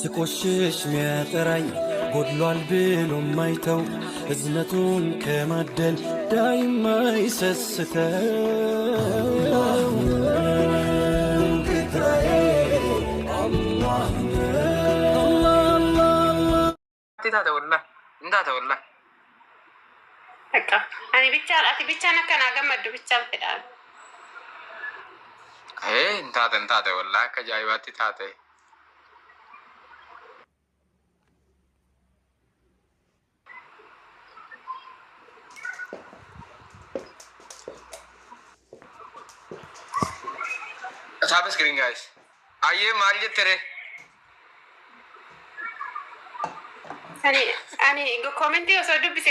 ስቆሽሽ ሚያጠራኝ ጎድሏል ብሎ ማይተው እዝነቱን ከማደል ዳይማ ይሰስተው ጌታዬ አላህ ታተወላ እንዳተወላ በቃ እኔ ብቻ አቲ ብቻ ነከና ገመዱ ብቻ ብትዳል እንታተ ወላ ከጃይባቲ ታተ ሳብስ ግሪን ጋይስ አየ ማልጀት ተረ ani commenti so dubbise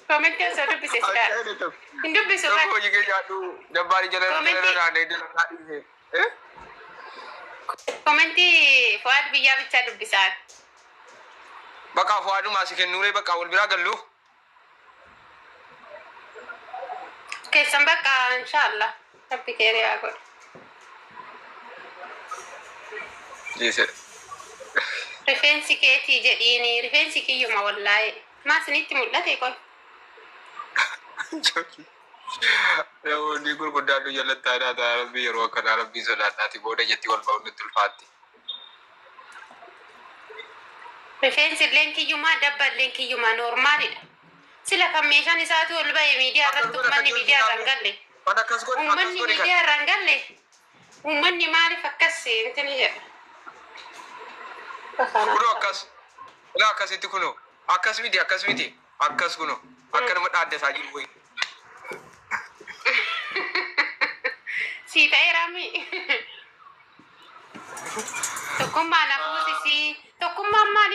commenti so dubbise sta indubbiso ko yige jadu dabari jala na de commenti fuad biya bicha dubbisan baka fuadu masike nure baka wal bira gallu kesan baka inshallah rabbi kere agor yes rifeensi keetii jedhiini rifeensi kiyyuma wallaahi maa isinitti mul'ate qoy ni gurguddaadhu jalattaadhaa rabbii yeroo akkanaa rabbii sodaadhaati booda jetti wal ba'uunitti ulfaatti rifeensi illeen kiyyumaa dabba illeen kiyyumaa noormaalidha sila kan meeshaan isaatu ol ba'e miidiyaa irratti ummanni miidiyaa irraan galle ummanni miidiyaa irraan galle ummanni maaliif akkas intini jedha kuno akkas ila akkasitti kuno akkas miti akkas kuno akka nama dhaaddasaa jiru wayi si ta'eerami tokkummaa na fuusisi tokkummaan maal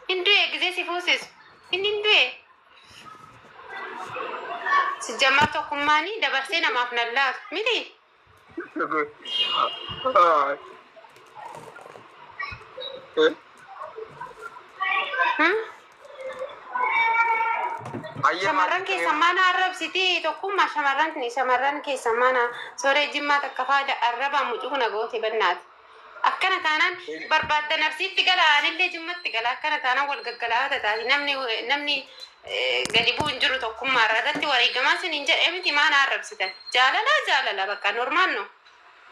hindu'e gisee si fuusis hindu'e si jammaa tokkummaanii dabarsee namaaf nallaatu miti shamarran keessa mana arrabsiti tokkummaa shamarran keessa mana sooree jimmaa takka faada arraba mucuuna goote bannaati akkana taanaan barbaadda nafsiitti gala anillee jimmatti gala akkana taanaan wal gaggalaata taati namni gadi bu'u hin jiru tokkummaa irratti wareegamaa sin hin jedhee miti maana arrabsitan jaalala bakka normaal no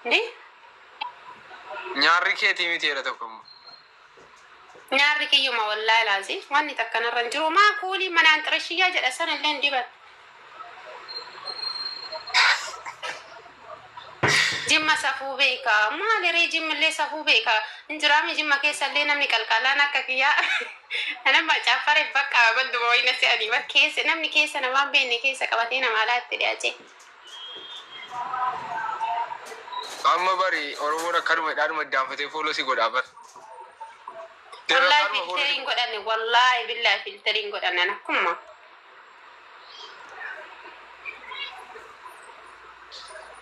ndi nyaarri keetii miti jedha tokkummaa nyaarri kiyyuma wallaahi laazim wanni takkanarra hin jiru maa kuulii manaan xirashiyyaa jedha san illee hin diban jimma safuu beeka maaliree jimmillee safuu beeka injiraami jimma keessallee namni qalqalaan akka kiyyaa nama caaffareef bakka banduma wayina se'anii bakkeessa namni keessa namaan beenne keessa qabatee namaa laatti dhiyaate amma bari oromoon akkanuma hidhaadhuma iddaanfatee fooloo si godhaa bar wallahi filteriin godhanne wallahi billahi filteriin godhanne akkuma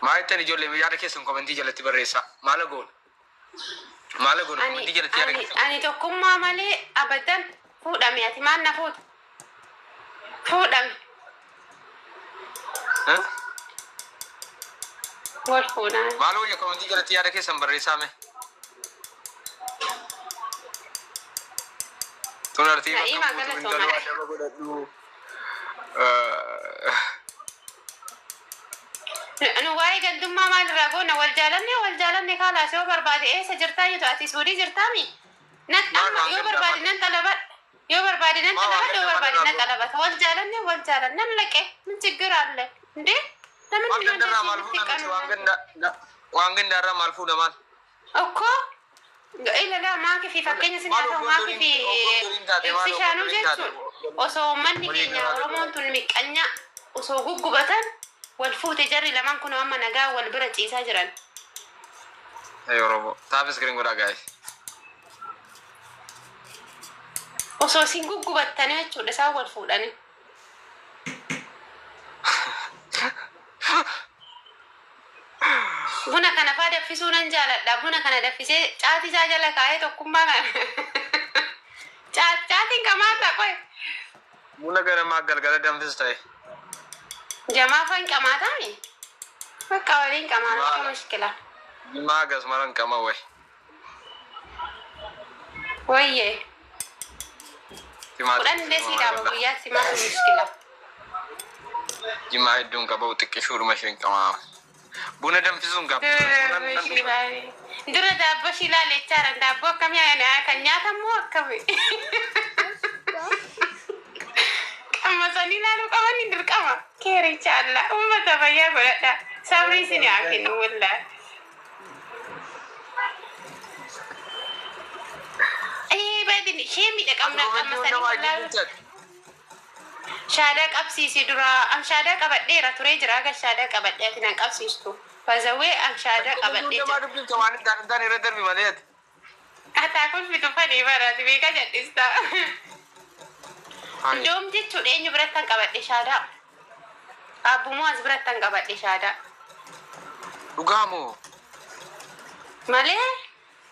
maayitan ijoollee yaada keessan komentii jalatti barreessaa maala goona komentii jalatti yaada keessan ani tokkummaa malee abadan fuudhame ati maal na fuudhame wal fuudhame maal wayya komentii jalatti yaada keessan barreessaame tunartii bakka godhadhu nu waa'ee gandummaa maalirraa goona wal jaalanne kaalaas yoo barbaade eessa jirtaa jitu ati suudii jirtaami yoo barbaade nan xalabadha yoo barbaade nan xalabata wal jaalanne nan laqe min ችግር አለ እንዴ ለምን waan gandaarraa maal fuudhamaan እኮ ilala maaki fi fakkeenya sinyaata maaki fi ibsishaanuu jechuun osoo manni keenya oromoon tun miqqanya osoo guggubatan wal fuute jarri lamaan kun amma nagaa wal bira ciisaa jiran oromo taafis giriin godhaa gaa'e osoo isin guggubattanii jechuudha isaan wal fuudhanii buna kana faa daffisuu nan jaaladha buna kana daffisee caatii isaa jala kaa'ee tokkummaa kana caatiin qamaata qoy buna kana maa galgala danfis ta'e jamaa fan qamaataami bakka waliin qamaata mushkila maa gas maran qama way ويه ولن نسي دابا ويا سما مشكلة جماعة دون كباو تكشور ماشين كمان بونا دم في زون كاب درا دابا شيلا ليتشارا دابا كم يعني كنياتا مو كمي أما سني لا لو كمان ندرك أما كيري شاء الله أما تبايا بلا سامري سني أكين ولا أي بعدين شيء ميدك أما سني ولا شادك أبسيسي درا أم شادك أبدي راتوري جراغ شادك أبدي أتناك أبسيستو فزوي أم شادك أبدي ما ربي كمان داني ردر بماليات أتاكل في تفاني برات بيكا جديستا دوم دي تودين براتن أبدي شادا أبو موز براتن أبدي شادا رقامو مالي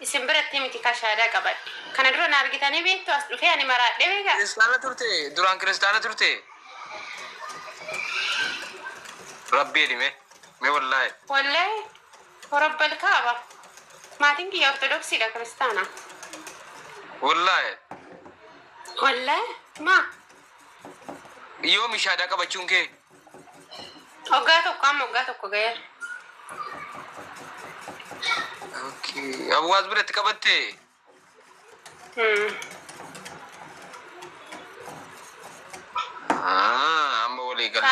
اسم براتي متى شادا أبدي كان درو نارجتاني بيتو أصل فيها مرات دبيكا كريستانا ترتي دوران كريستانا ترتي ربي لي مي والله ورب الكعبة ما تنجي أرثوذكسي لا كريستانا والله ما يوم شهادة كبتشونكي أوقاتك غير اوكي ابو ازبرت كبتي اما ولي قال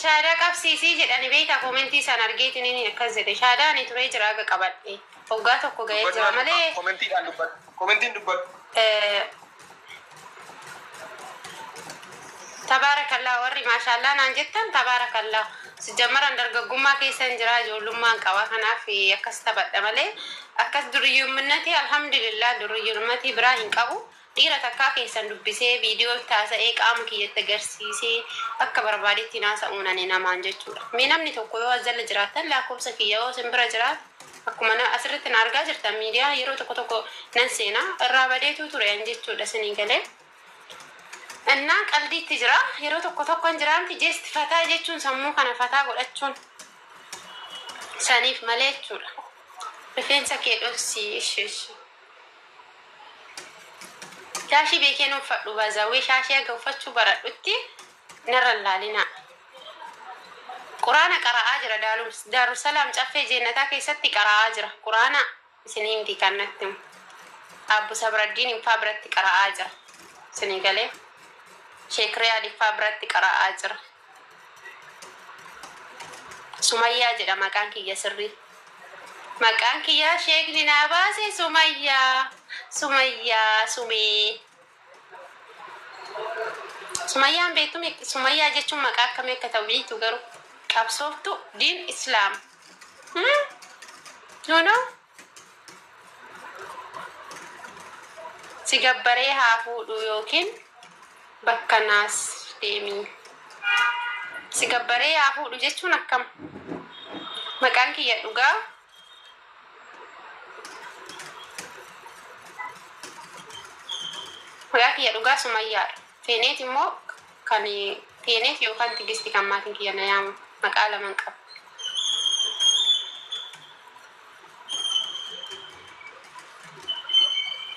شهادة قبسيسي جداني بيتا كومنتي سان أرجيتني نكذب شهادة أني تري جراغ قبلتي أوقاتك غير جرامله كومنتي دبل تبارك الله وري ما شاء الله نانجتن تبارك الله سجمر اندر غوما كيسن جرا جولما قوا كنا في اكستبد ملي اكس دريو منتي الحمد لله دريو منتي ابراهيم قبو ديره تكا كيسن دبسي فيديو تاسا اقام كي يتغرسيسي اكبر بادي ناس اوناني نمانجچو مينامني توكو ازل جراتن لا كوبس كيو سمبر جرات اكمنا اسرت نارغا جرتا ميديا يرو توكو ننسينا الرابديتو ترينجچو دسني غله እና ቀልዲ ትጅራ የሮ ተቆ እንጅራንቲ ጀስት ፈታ ጀቹን ሰሙ ከነ ፈታ ጎለቹን ሰኒፍ መለቹላ በፌንሳ ከዶሲ እሺ ሻሺ ቤኬኖ ፈዱ ባዛዌ ሻሺ ገፈቹ በረዱቲ ነረላሊና ቁርአን ቀራአ ጅራ ዳሩ ሰላም ጨፌ ጀነታ ከሰቲ ቀራአ ጅራ ቁርአን ስኒምቲ ከነትም አቡ ሰብረዲን ኢንፋብረት ቀራአ ጅራ ስኒገሌ شكرا لفابرت قراءة أجر سمية جدا مكانك يا سري مكانك يا شيخ لناباسي سمية بيتو سمية جتو مكانك كمي كتوبيتو غرو كابسوفتو دين إسلام نو سيغبريها فودو يوكين بكناس ديمي سيغبري يافو دجچو نكم مكان كي يدوغا ويا كي يدوغا سميا فينيتي مو كاني فينيتي يو كان تيجستي كماتين كي ينام مقاله منقب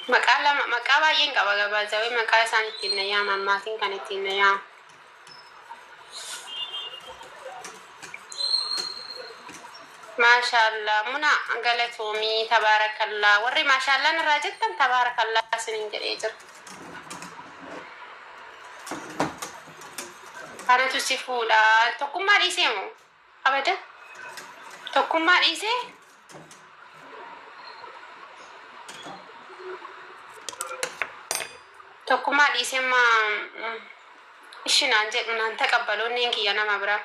مقابا ينقبا غبا زاوي مقا سانتين يا ماماتين كانتين يا ما شاء الله منا غلطومي تبارك الله وري ما شاء الله نراجتن تبارك الله سنين جريجر انا تسيفولا تقوم ما ديسيمو ابدا تقوم ما ديسي tokkuma dhiisema ishinaan jedhu naan taqabbaloonni kiyya nama bira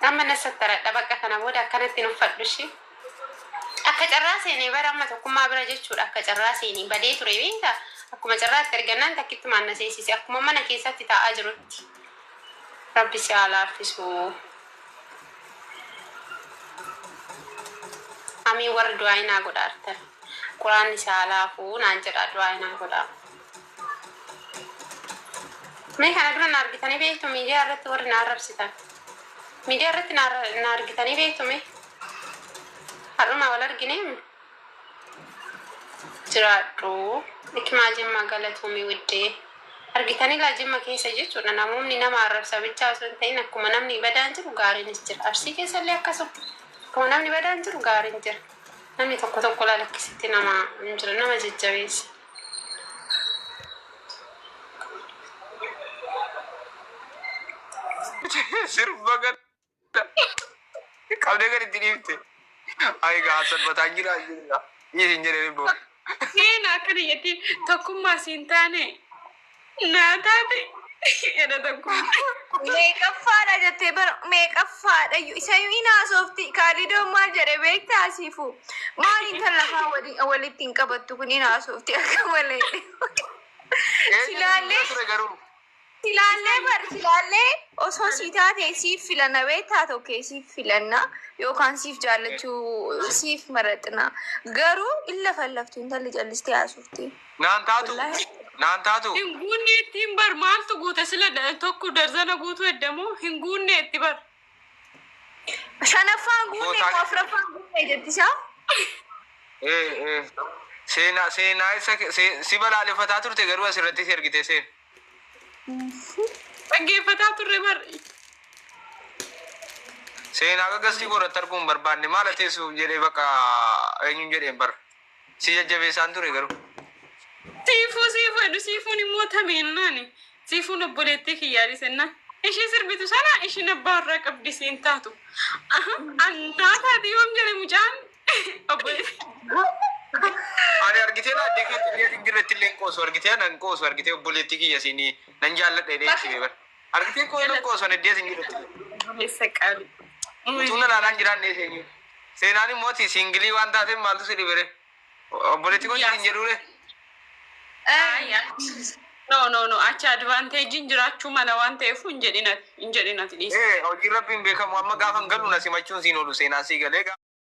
amma nasattaradha bakka kana booda akkanatti nuffadhu shi akka carraa seenee bara amma tokkummaa bira jechuudha akka carraa seenee badee ture beekta akkuma carraatti ergannaan takkitti maanna seesise akkuma mana keessatti taa'aa jirutti rabbi si haa laaffisu amiin warri du'aa inaa godhaartan quraanni si haa laafuu naan jedha du'aa inaa godhaa Mee kana dura na argitanii beektu miidiyaa irratti warri na arrabsitan. Miidiyaa irratti na argitanii beektu mee? Har'uma wal argine jiraadhu. Hikimaa Jimmaa galatoomii widdee. Argitanii laa Jimma keessa jechuudha. Namoonni nama arrabsa bichaa osoo hin ta'in akkuma namni badaan jiru gaariinis jira. Arsii keessallee akkasuma. Akkuma namni badaan jiru gaariin jira. Namni tokko tokko lakkisitti nama hin jira. Nama jajjabeessa. Sirba gada. Qabdee gadi itti dhiifte. Ayi gaasan mataan jira jira. Isin jedhee boo. Seen akkana jetti tokkummaa siin taane naa taate edda tokkummaa. Meeqaffaadha jettee bara meeqaffaadha isayyuu hin haasofti kaalidoon maal jedhe beektaa siifu maaliin kan lafaa walitti hin qabattu kun hin haasofti akka malee. Silaallee osoo sii taate siif filanna beektaa tokkee siif filanna yookaan siif jaallachuu siif maraxina garuu illa fallaftu intalli callistee haasofti. Naan taatu. Hin guunne ittiin bar maaltu guute sila tokko darzana guutuu eddamoo hin guunne itti bar. Shanaffaan guunne moo afuraffaan guunne jettisaa? Seenaa isa si balaaleffataa turte garuu asirratti si ergite seen. Dhaggeeffataa turre bar. Seenaa gagasii qorratti arguun barbaanne maala teessu jedhee bakka eenyuun jedheen bar. Si jajjabeessaan ture garuu. Siifu eddu siifuun immoo tameennaan siifuun obboleettii kiyyaadhi sennaan. Ishii sirbitu sana ishiin abbaa irraa qabdi siin taatu. Annaa taati yoom jedhe mucaan obboleettii. Ani argitee na addee keetti hin jirretti illee qoosu argitee nan qoosu argitee obboleettii kiyya siinii nan jaalladha jedhee itti beekan. Argitee koo nan qoosu an addee siin jirretti. Saqqaabi. Utuun alaalaan jiraannee seenyu. Seenaan immoo siingilii waan taateef maaltu si dhibere? Obboleettii koo siin jedhuure. No. Achi advanteejiin jiraachuu mala waan ta'eef hin jedhinati dhiisa. Hojii rabbiin beekamu amma gaafa hin galu na simachuun siin oolu seenaa sii galee.